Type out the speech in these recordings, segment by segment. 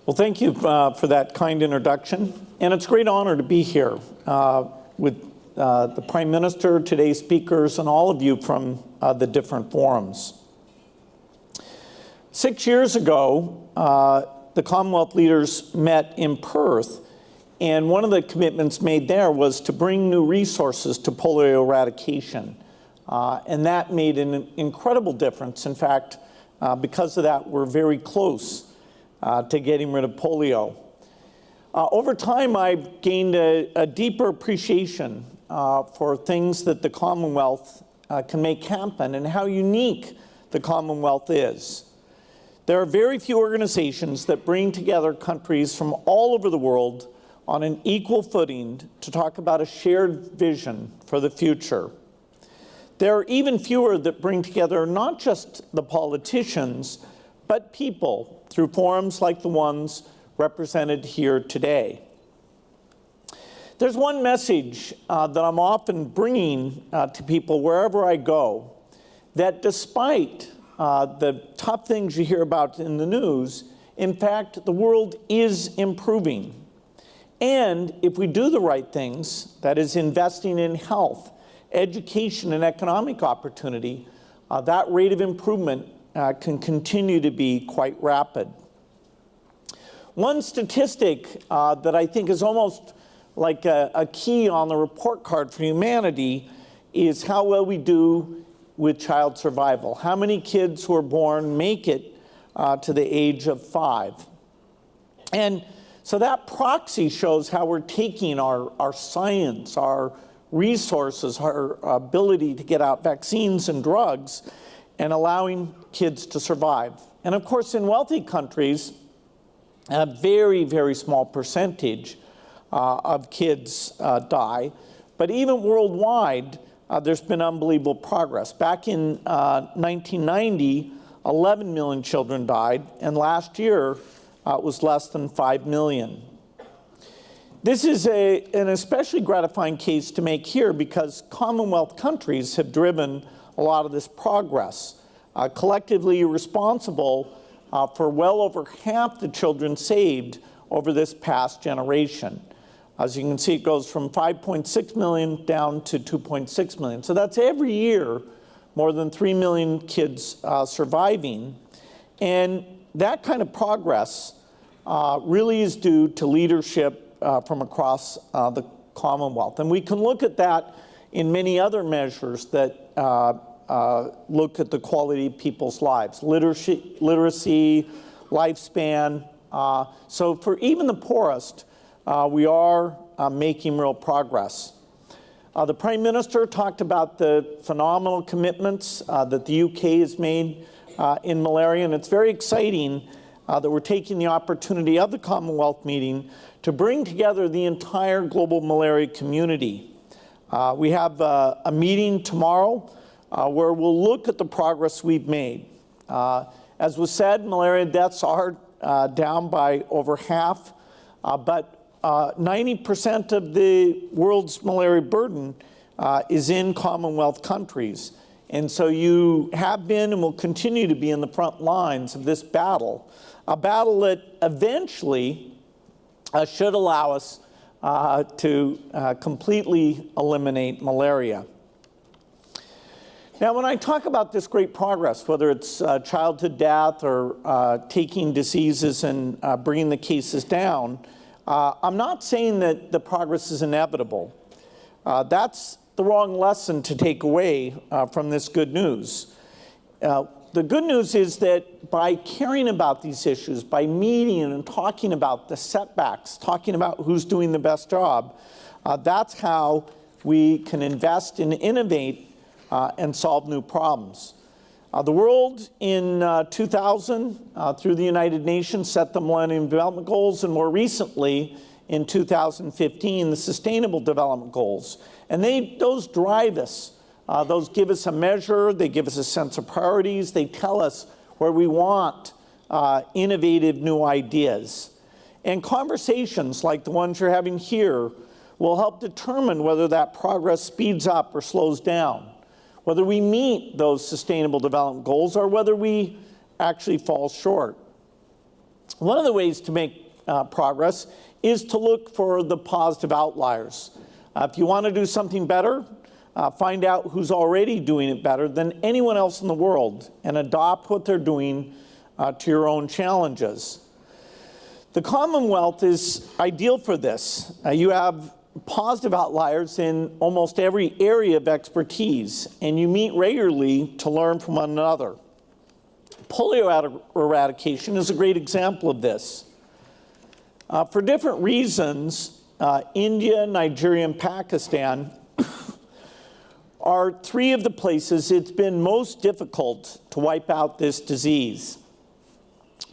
Well, thank you for that kind introduction. And it's a great honor to be here with the Prime Minister, today's speakers, and all of you from the different forums. 6 years ago, the Commonwealth leaders met in Perth, and one of the commitments made there was to bring new resources to polio eradication. And that made an incredible difference. In fact, because of that, we're very close to getting rid of polio. Over time, I've gained a deeper appreciation for things that the Commonwealth can make happen and how unique the Commonwealth is. There are very few organizations that bring together countries from all over the world on an equal footing to talk about a shared vision for the future. There are even fewer that bring together not just the politicians, but people through forums like the ones represented here today. There's one message that I'm often bringing to people wherever I go, that despite the tough things you hear about in the news, in fact, the world is improving. And if we do the right things, that is investing in health, education, and economic opportunity, that rate of improvement can continue to be quite rapid. One statistic that I think is almost like a key on the report card for humanity is how well we do with child survival. How many kids who are born make it to the age of 5? And so that proxy shows how we're taking our science, our resources, our ability to get out vaccines and drugs, and allowing kids to survive. And of course, in wealthy countries, a very, very small percentage of kids die. But even worldwide, there's been unbelievable progress. Back in 1990, 11 million children died, and last year it was less than 5 million. This is an especially gratifying case to make here because Commonwealth countries have driven a lot of this progress. Collectively responsible for well over half the children saved over this past generation. As you can see, it goes from 5.6 million down to 2.6 million. So that's every year more than 3 million kids surviving. And that kind of progress really is due to leadership from across the Commonwealth. And we can look at that in many other measures that look at the quality of people's lives, literacy, lifespan. So for even the poorest, we are making real progress. The Prime Minister talked about the phenomenal commitments that the UK has made in malaria, and it's very exciting that we're taking the opportunity of the Commonwealth meeting to bring together the entire global malaria community. We have a meeting tomorrow where we'll look at the progress we've made. As was said, malaria deaths are down by over half, but 90% of the world's malaria burden is in Commonwealth countries. And so you have been and will continue to be in the front lines of this battle, a battle that eventually should allow us to completely eliminate malaria. Now, when I talk about this great progress, whether it's childhood death or taking diseases and bringing the cases down, I'm not saying that the progress is inevitable. That's the wrong lesson to take away from this good news. The good news is that by caring about these issues, by meeting and talking about the setbacks, talking about who's doing the best job, that's how we can invest and innovate and solve new problems. The world in 2000, through the United Nations, set the Millennium Development Goals, and more recently, in 2015, the Sustainable Development Goals. And those drive us. Those give us a measure, they give us a sense of priorities, they tell us where we want innovative new ideas. And conversations like the ones you're having here will help determine whether that progress speeds up or slows down, whether we meet those Sustainable Development Goals or whether we actually fall short. One of the ways to make progress is to look for the positive outliers. If you want to do something better, find out who's already doing it better than anyone else in the world and adopt what they're doing to your own challenges. The Commonwealth is ideal for this. You have positive outliers in almost every area of expertise, and you meet regularly to learn from one another. Polio eradication is a great example of this. For different reasons, India, Nigeria, and Pakistan are three of the places it's been most difficult to wipe out this disease.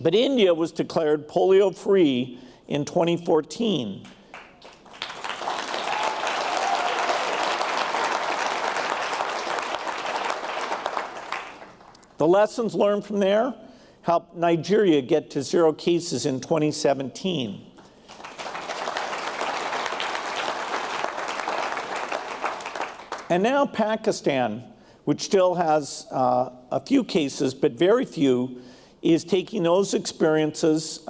But India was declared polio-free in 2014. The lessons learned from there helped Nigeria get to 0 cases in 2017. And now Pakistan, which still has a few cases, but very few, is taking those experiences,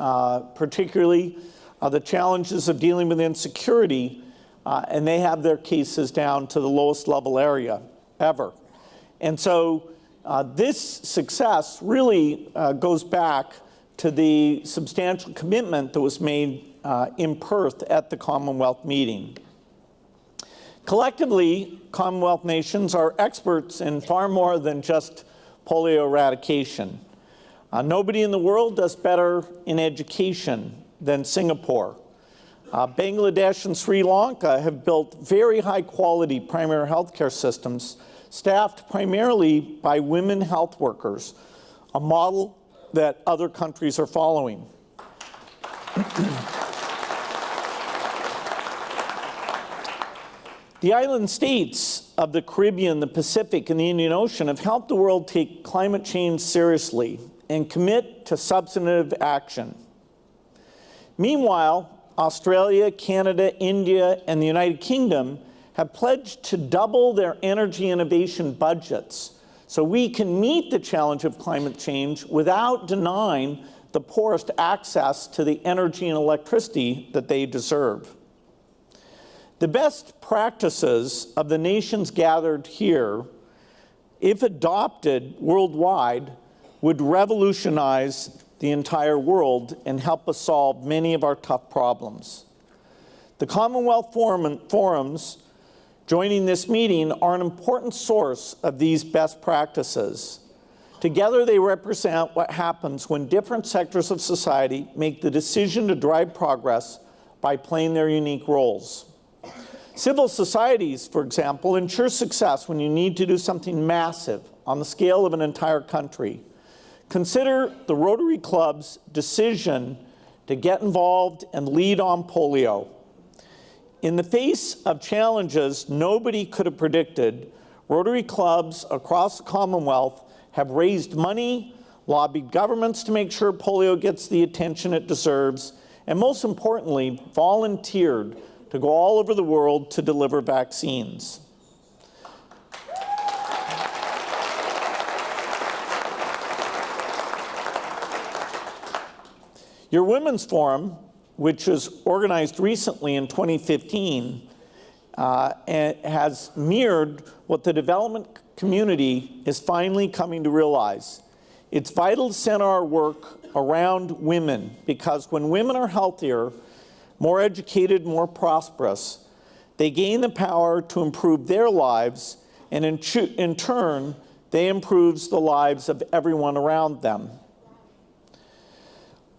particularly the challenges of dealing with insecurity, and they have their cases down to the lowest level area ever. And so this success really goes back to the substantial commitment that was made in Perth at the Commonwealth meeting. Collectively, Commonwealth nations are experts in far more than just polio eradication. Nobody in the world does better in education than Singapore. Bangladesh and Sri Lanka have built very high-quality primary health care systems staffed primarily by women health workers, a model that other countries are following. The island states of the Caribbean, the Pacific, and the Indian Ocean have helped the world take climate change seriously and commit to substantive action. Meanwhile, Australia, Canada, India, and the United Kingdom have pledged to double their energy innovation budgets so we can meet the challenge of climate change without denying the poorest access to the energy and electricity that they deserve. The best practices of the nations gathered here, if adopted worldwide, would revolutionize the entire world and help us solve many of our tough problems. The Commonwealth forums joining this meeting are an important source of these best practices. Together, they represent what happens when different sectors of society make the decision to drive progress by playing their unique roles. Civil societies, for example, ensure success when you need to do something massive on the scale of an entire country. Consider the Rotary Club's decision to get involved and lead on polio. In the face of challenges nobody could have predicted, Rotary Clubs across the Commonwealth have raised money, lobbied governments to make sure polio gets the attention it deserves, and most importantly, volunteered to go all over the world to deliver vaccines. Your Women's Forum, which was organized recently in 2015, and has mirrored what the development community is finally coming to realize. It's vital to center our work around women, because when women are healthier, more educated, more prosperous, they gain the power to improve their lives, and in turn, they improve the lives of everyone around them.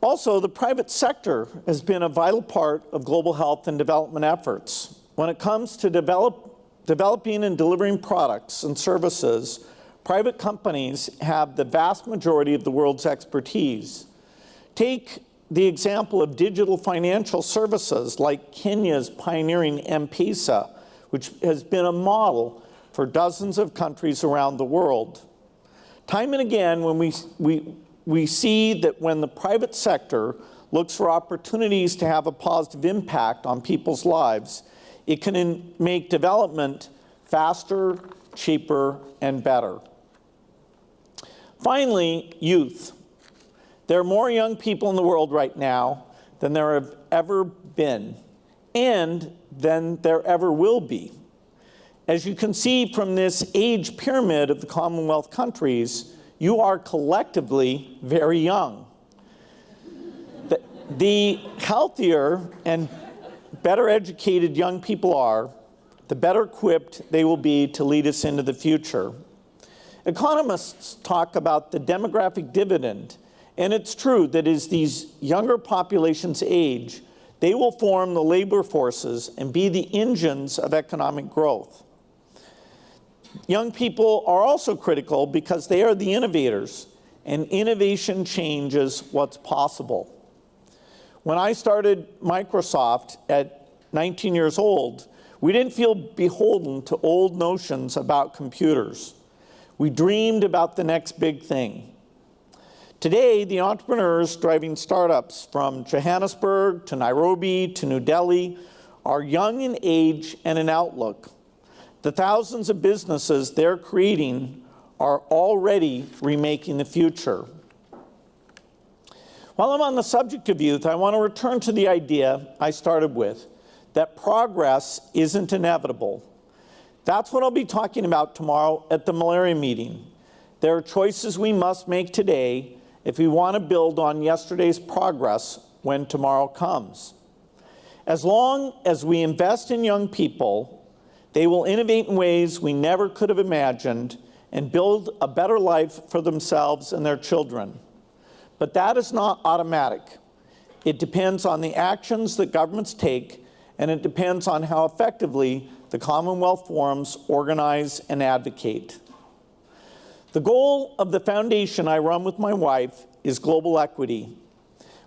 Also, the private sector has been a vital part of global health and development efforts. When it comes to developing and delivering products and services, private companies have the vast majority of the world's expertise. Take the example of digital financial services like Kenya's pioneering M-Pesa, which has been a model for dozens of countries around the world. Time and again, when we see that when the private sector looks for opportunities to have a positive impact on people's lives, it can make development faster, cheaper, and better. Finally, youth. There are more young people in the world right now than there have ever been, and than there ever will be. As you can see from this age pyramid of the Commonwealth countries, you are collectively very young. The healthier and better educated young people are, the better equipped they will be to lead us into the future. Economists talk about the demographic dividend, and it's true that as these younger populations age, they will form the labor forces and be the engines of economic growth. Young people are also critical because they are the innovators, and innovation changes what's possible. When I started Microsoft at 19 years old, we didn't feel beholden to old notions about computers. We dreamed about the next big thing. Today, the entrepreneurs driving startups from Johannesburg to Nairobi to New Delhi are young in age and in outlook. The thousands of businesses they're creating are already remaking the future. While I'm on the subject of youth, I want to return to the idea I started with, that progress isn't inevitable. That's what I'll be talking about tomorrow at the malaria meeting. There are choices we must make today if we want to build on yesterday's progress when tomorrow comes. As long as we invest in young people, they will innovate in ways we never could have imagined and build a better life for themselves and their children. But that is not automatic. It depends on the actions that governments take, and it depends on how effectively the Commonwealth forums organize and advocate. The goal of the foundation I run with my wife is global equity.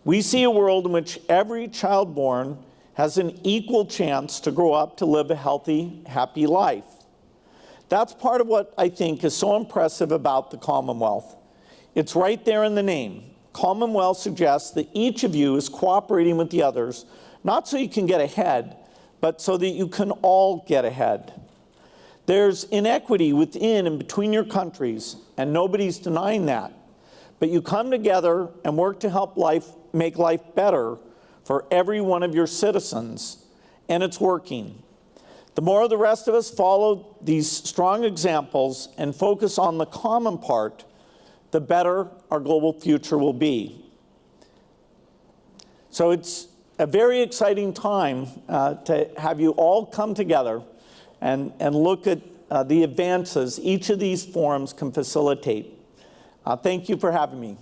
We see a world in which every child born has an equal chance to grow up to live a healthy, happy life. That's part of what I think is so impressive about the Commonwealth. It's right there in the name. Commonwealth suggests that each of you is cooperating with the others, not so you can get ahead, but so that you can all get ahead. There's inequity within and between your countries, and nobody's denying that. But you come together and work to help make life better for every one of your citizens, and it's working. The more the rest of us follow these strong examples and focus on the common part, the better our global future will be. So it's a very exciting time to have you all come together and look at the advances each of these forums can facilitate. Thank you for having me.